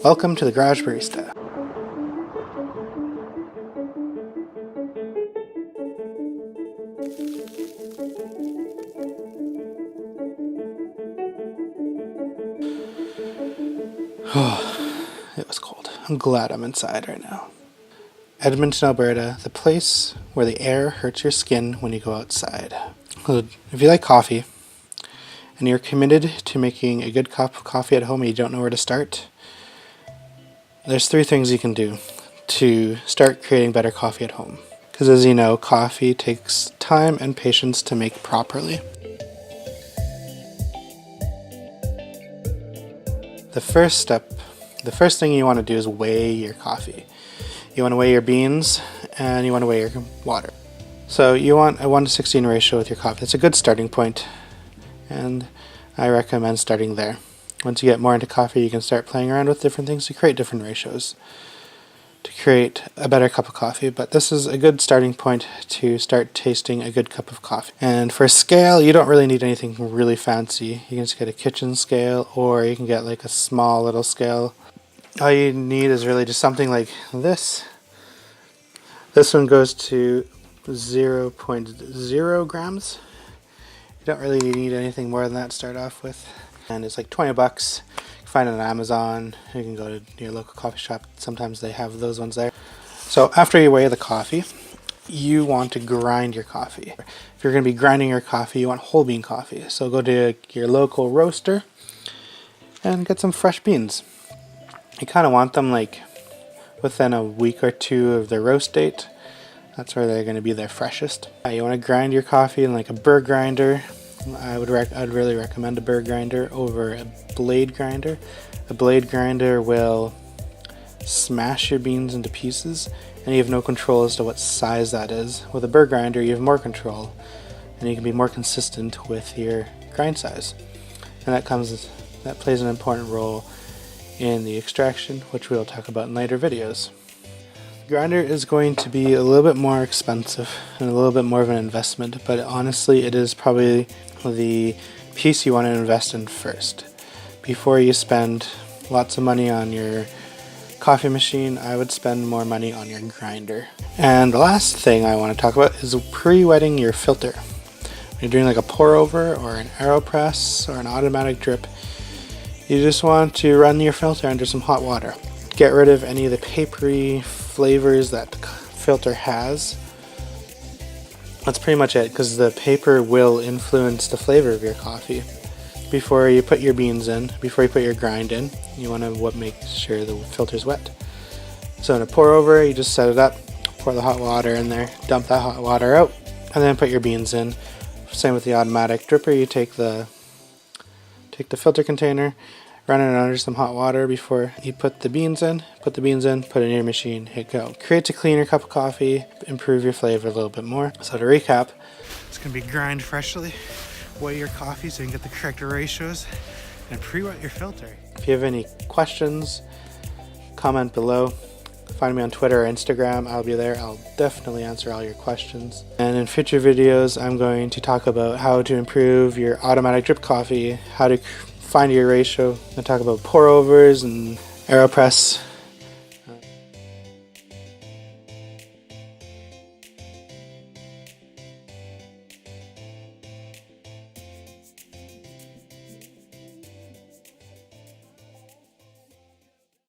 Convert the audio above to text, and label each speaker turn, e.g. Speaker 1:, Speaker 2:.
Speaker 1: Welcome to the Garage Barista. It was cold. I'm glad I'm inside right now. Edmonton, Alberta, the place where the air hurts your skin when you go outside. If you like coffee and you're committed to making a good cup of coffee at home and you don't know where to start, there's 3 things you can do to start creating better coffee at home. Because as you know, coffee takes time and patience to make properly. The first thing you want to do is weigh your coffee. You want to weigh your beans and you want to weigh your water. So you want a 1:16 ratio with your coffee. It's a good starting point, and I recommend starting there. Once you get more into coffee, you can start playing around with different things to create different ratios to create a better cup of coffee. But this is a good starting point to start tasting a good cup of coffee. And for scale, you don't really need anything really fancy. You can just get a kitchen scale, or you can get like a small little scale. All you need is really just something like this. This one goes to 0.0 grams. You don't really need anything more than that to start off with. And it's like 20 bucks. You can find it on Amazon. You can go to your local coffee shop. Sometimes they have those ones there. So after you weigh the coffee, you want to grind your coffee. If you're going to be grinding your coffee, you want whole bean coffee. So go to your local roaster and get some fresh beans. You kind of want them like within a week or 2 of the roast date. That's where they're going to be their freshest. You want to grind your coffee in like a burr grinder. I'd really recommend a burr grinder over a blade grinder. A blade grinder will smash your beans into pieces, and you have no control as to what size that is. With a burr grinder, you have more control, and you can be more consistent with your grind size. And that plays an important role in the extraction, which we'll talk about in later videos. Grinder is going to be a little bit more expensive and a little bit more of an investment, but honestly it is probably the piece you want to invest in first. Before you spend lots of money on your coffee machine, I would spend more money on your grinder. And the last thing I want to talk about is pre-wetting your filter. When you're doing like a pour over or an AeroPress or an automatic drip, you just want to run your filter under some hot water. Get rid of any of the papery flavors that the filter has. That's pretty much it, because the paper will influence the flavor of your coffee. Before you put your beans in, before you put your grind in, you want to make sure the filter's wet. So in a pour over, you just set it up, pour the hot water in there, dump that hot water out, and then put your beans in. Same with the automatic dripper. You take the filter container, run it under some hot water before you put the beans in, put it in your machine, hit go. Creates a cleaner cup of coffee, improve your flavor a little bit more. So to recap, it's going to be grind freshly, weigh your coffee so you can get the correct ratios, and pre-wet your filter. If you have any questions, comment below. Find me on Twitter or Instagram, I'll be there. I'll definitely answer all your questions. And in future videos, I'm going to talk about how to improve your automatic drip coffee, how to find your ratio, and talk about pour overs and AeroPress